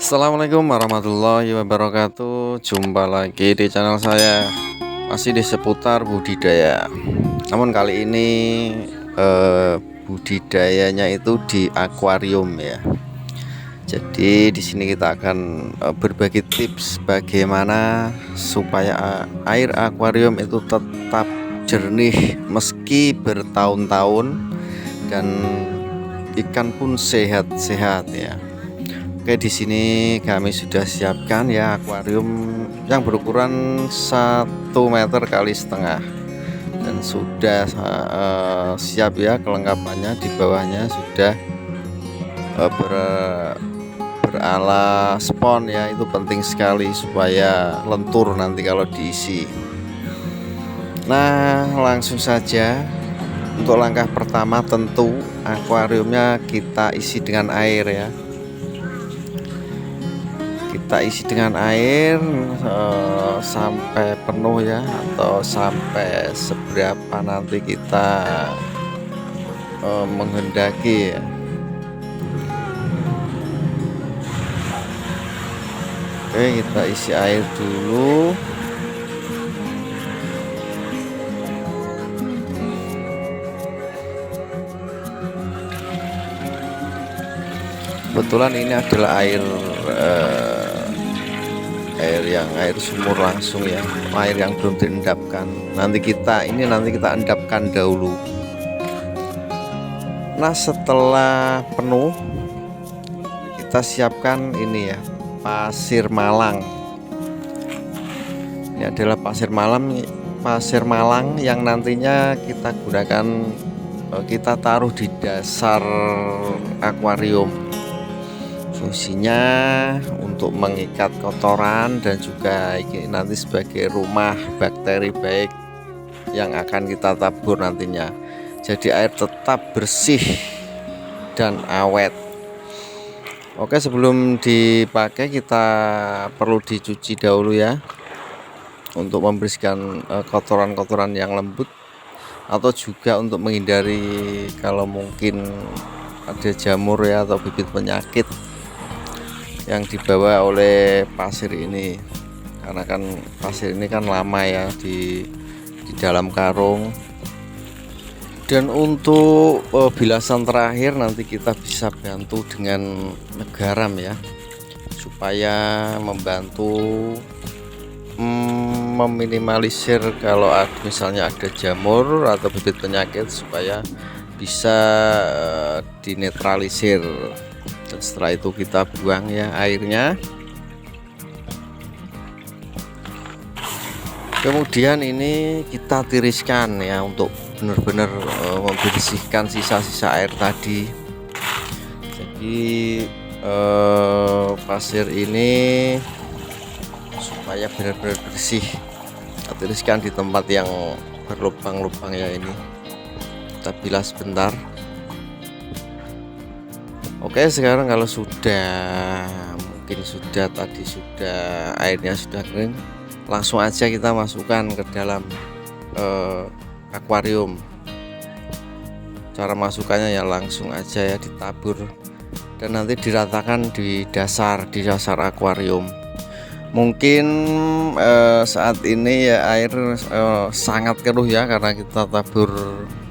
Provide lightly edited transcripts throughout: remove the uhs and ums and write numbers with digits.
Assalamualaikum warahmatullahi wabarakatuh. Jumpa lagi di channel saya, masih di seputar budidaya. Namun kali ini budidayanya itu di akuarium ya. Jadi di sini kita akan berbagi tips bagaimana supaya air akuarium itu tetap jernih meski bertahun-tahun dan ikan pun sehat-sehat ya. Oke, di sini kami sudah siapkan ya akuarium yang berukuran 1,5 meter dan sudah siap ya kelengkapannya. Di bawahnya sudah berala spon ya, itu penting sekali supaya lentur nanti kalau diisi. Nah, langsung saja untuk langkah pertama, tentu akuariumnya kita isi dengan air ya. Kita isi dengan air sampai penuh ya, atau sampai seberapa nanti kita menghendaki ya. Oke, kita isi air dulu. Kebetulan ini adalah air sumur langsung ya, air yang belum diendapkan. Nanti kita endapkan dahulu. Nah, setelah penuh kita siapkan ini ya, pasir malang. Ini adalah pasir malang yang nantinya kita gunakan, kita taruh di dasar akuarium. Fungsinya untuk mengikat kotoran dan juga nanti sebagai rumah bakteri baik yang akan kita tabur nantinya. Jadi air tetap bersih dan awet. Oke, sebelum dipakai kita perlu dicuci dahulu ya, untuk membersihkan kotoran-kotoran yang lembut, atau juga untuk menghindari kalau mungkin ada jamur ya atau bibit penyakit yang dibawa oleh pasir ini, karena kan pasir ini kan lama ya di dalam karung. Dan untuk bilasan terakhir nanti kita bisa bantu dengan garam ya, supaya membantu meminimalisir kalau misalnya ada jamur atau bibit penyakit, supaya bisa dinetralisir. Dan setelah itu kita buang ya airnya. Kemudian ini kita tiriskan ya, untuk benar-benar membersihkan sisa-sisa air tadi. Jadi pasir ini supaya benar-benar bersih, kita tiriskan di tempat yang berlubang-lubang ya. Ini kita bilas sebentar. Oke, sekarang kalau mungkin tadi airnya sudah kering, langsung aja kita masukkan ke dalam akuarium. Cara masukkannya ya langsung aja ya, ditabur dan nanti diratakan di dasar akuarium. Mungkin saat ini ya air sangat keruh ya, karena kita tabur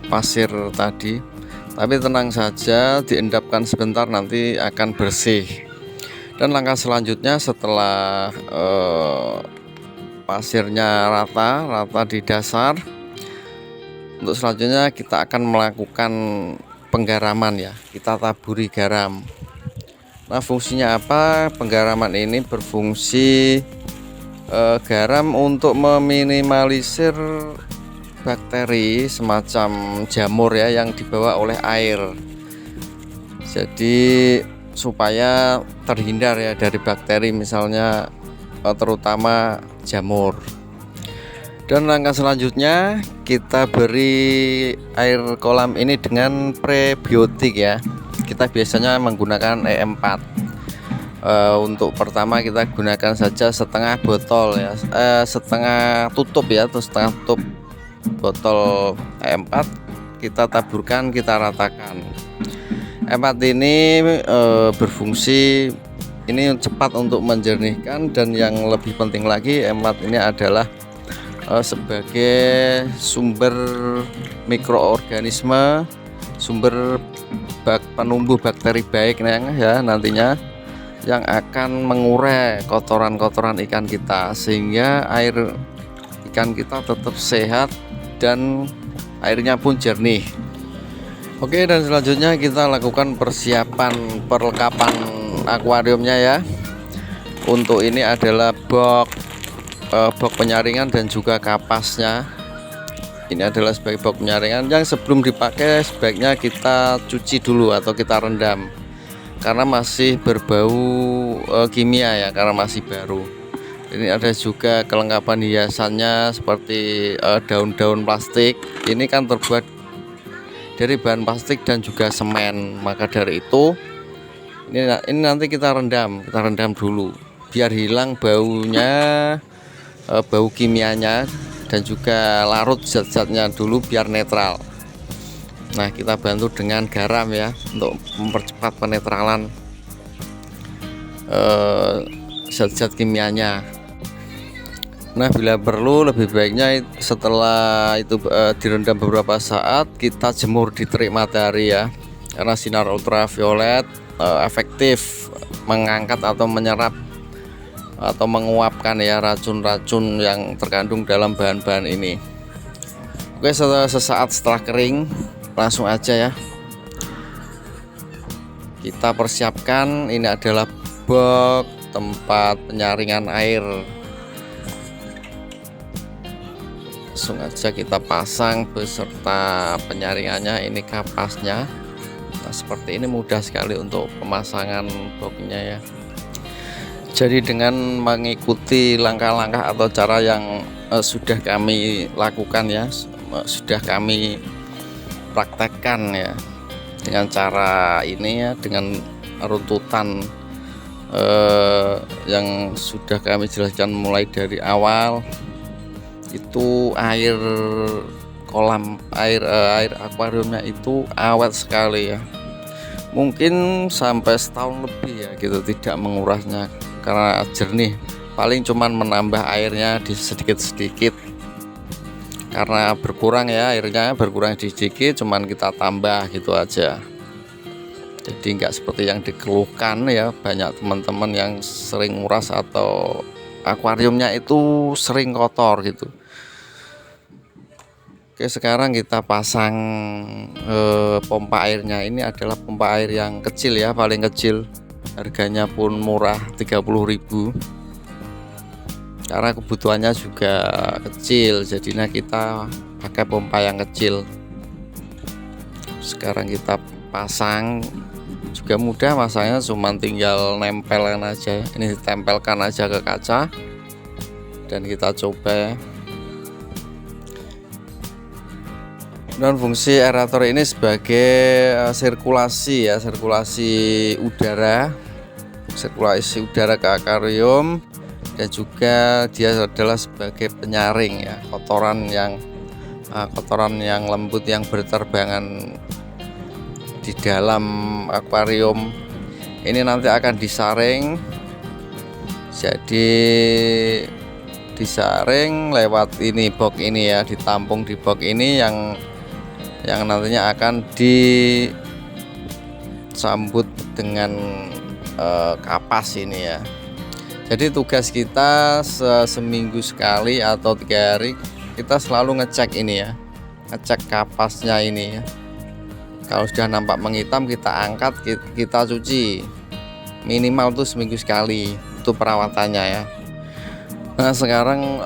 pasir tadi. Tapi tenang saja, diendapkan sebentar nanti akan bersih. Dan langkah selanjutnya setelah pasirnya rata di dasar, untuk selanjutnya kita akan melakukan penggaraman ya. Kita taburi garam. Nah, fungsinya apa? Penggaraman ini berfungsi garam untuk meminimalisir bakteri semacam jamur ya yang dibawa oleh air. Jadi supaya terhindar ya dari bakteri, misalnya terutama jamur. Dan langkah selanjutnya kita beri air kolam ini dengan prebiotik ya. Kita biasanya menggunakan E4. Untuk pertama kita gunakan saja setengah botol ya, setengah tutup ya, atau setengah tutup botol E4 kita taburkan, kita ratakan. E4 ini berfungsi ini cepat untuk menjernihkan, dan yang lebih penting lagi M4 ini adalah sebagai sumber mikroorganisme, sumber penumbuh bakteri baik ya nantinya, yang akan mengurai kotoran-kotoran ikan kita, sehingga air ikan kita tetap sehat dan airnya pun jernih. Oke, dan selanjutnya kita lakukan persiapan perlengkapan akuariumnya ya. Untuk ini adalah box penyaringan dan juga kapasnya. Ini adalah sebagai box penyaringan yang sebelum dipakai sebaiknya kita cuci dulu atau kita rendam, karena masih berbau kimia ya, karena masih baru. Ini ada juga kelengkapan hiasannya seperti daun-daun plastik. Ini kan terbuat dari bahan plastik dan juga semen. Maka dari itu ini nanti kita rendam dulu biar hilang baunya, bau kimianya, dan juga larut zat-zatnya dulu biar netral. Nah, kita bantu dengan garam ya untuk mempercepat penetralan zat-zat kimianya. Nah, bila perlu lebih baiknya setelah itu direndam beberapa saat kita jemur di terik matahari ya, karena sinar ultraviolet efektif mengangkat atau menyerap atau menguapkan ya racun-racun yang terkandung dalam bahan-bahan ini. Oke, sesaat setelah kering langsung aja ya kita persiapkan. Ini adalah box tempat penyaringan air. Langsung aja kita pasang beserta penyaringannya. Ini kapasnya. Nah, seperti ini mudah sekali untuk pemasangan boxnya ya. Jadi dengan mengikuti langkah-langkah atau cara yang sudah kami lakukan ya, sudah kami praktekkan ya, dengan cara ini ya, dengan runtutan yang sudah kami jelaskan mulai dari awal. Itu air kolam air akuariumnya itu awet sekali ya, mungkin sampai setahun lebih ya gitu, tidak mengurasnya karena jernih. Paling cuman menambah airnya di sedikit-sedikit karena berkurang ya, airnya berkurang sedikit, cuman kita tambah gitu aja. Jadi nggak seperti yang dikeluhkan ya banyak teman-teman yang sering nguras atau akuariumnya itu sering kotor gitu. Oke, sekarang kita pasang pompa airnya. Ini adalah pompa air yang kecil ya, paling kecil. Harganya pun murah, 30.000. Karena kebutuhannya juga kecil, jadinya kita pakai pompa yang kecil. Sekarang kita pasang, juga mudah masangnya, cuma tinggal nempelkan aja. Ini ditempelkan aja ke kaca dan kita coba. Dan fungsi aerator ini sebagai sirkulasi ya, sirkulasi udara ke akuarium, dan juga dia adalah sebagai penyaring ya kotoran yang lembut yang berterbangan di dalam akuarium. Ini nanti akan disaring, jadi disaring lewat ini box ini ya, ditampung di box ini yang nantinya akan disambut dengan kapas ini ya. Jadi tugas kita seminggu sekali atau 3 hari kita selalu ngecek ini ya, ngecek kapasnya ini ya. Kalau sudah nampak menghitam kita angkat, kita cuci, minimal tuh seminggu sekali, itu perawatannya ya. Nah, sekarang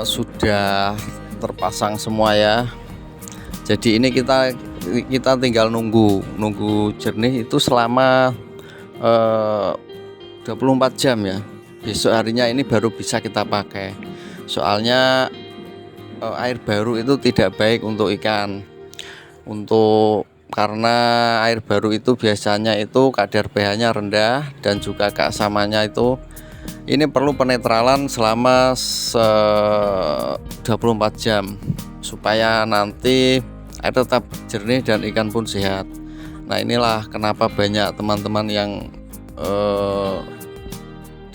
sudah terpasang semua ya. Jadi ini kita tinggal nunggu jernih itu selama 24 jam ya. Besok harinya ini baru bisa kita pakai. Soalnya air baru itu tidak baik untuk ikan. Karena air baru itu biasanya itu kadar pH-nya rendah dan juga keasamannya itu ini perlu penetralan selama 24 jam supaya nanti air tetap jernih dan ikan pun sehat. Nah, inilah kenapa banyak teman-teman yang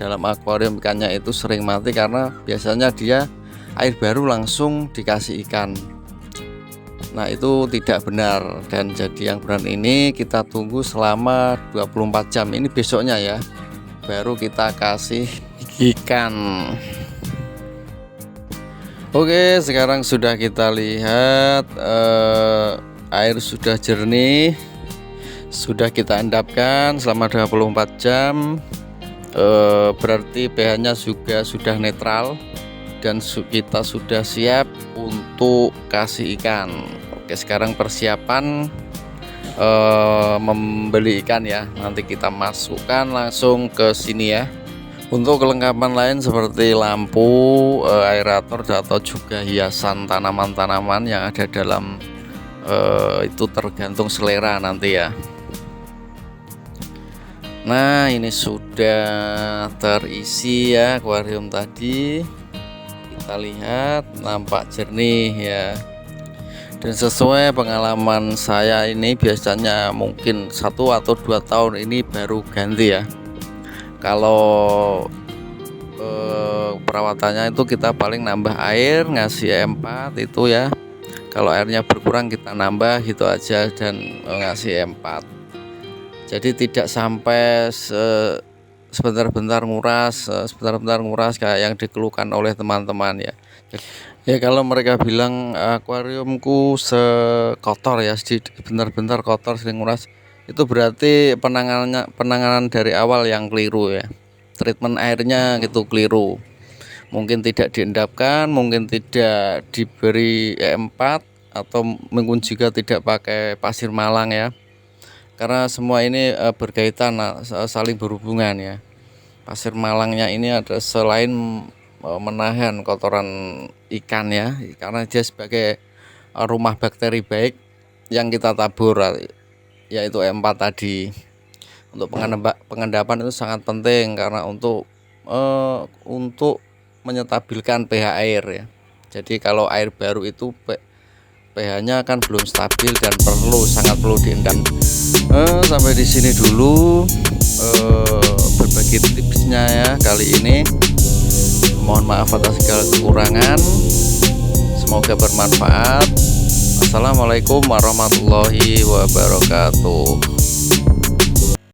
dalam akuarium ikannya itu sering mati karena biasanya dia air baru langsung dikasih ikan. Nah, itu tidak benar. Dan jadi yang benar ini kita tunggu selama 24 jam. Ini besoknya ya, baru kita kasih ikan. Oke, sekarang sudah kita lihat air sudah jernih, sudah kita endapkan selama 24 jam. Berarti pH-nya juga sudah netral dan kita sudah siap untuk kasih ikan. Oke, sekarang persiapan membeli ikan ya. Nanti kita masukkan langsung ke sini ya. Untuk kelengkapan lain seperti lampu, aerator atau juga hiasan tanaman-tanaman yang ada dalam itu tergantung selera nanti ya. Nah, ini sudah terisi ya akuarium tadi. Kita lihat nampak jernih ya. Dan sesuai pengalaman saya ini biasanya mungkin 1 atau 2 tahun ini baru ganti ya. Kalau perawatannya itu kita paling nambah air, ngasih E4 itu ya. Kalau airnya berkurang kita nambah gitu aja dan ngasih E4. Jadi tidak sampai sebentar-bentar nguras kayak yang dikeluhkan oleh teman-teman ya. Ya kalau mereka bilang akuariumku sekotor ya, bentar-bentar kotor sering nguras, itu berarti penanganan dari awal yang keliru ya. Treatment airnya gitu keliru. Mungkin tidak diendapkan, mungkin tidak diberi E4, atau mungkin juga tidak pakai pasir malang ya. Karena semua ini berkaitan, saling berhubungan ya. Pasir malangnya ini ada selain menahan kotoran ikan ya, karena dia sebagai rumah bakteri baik yang kita tabur, yaitu E4 tadi. Untuk pengendapan itu sangat penting karena untuk menyetabilkan pH air ya. Jadi kalau air baru itu pH-nya kan belum stabil dan sangat perlu diendap. Sampai di sini dulu berbagi tipsnya ya kali ini. Mohon maaf atas segala kekurangan. Semoga bermanfaat. Assalamualaikum warahmatullahi wabarakatuh.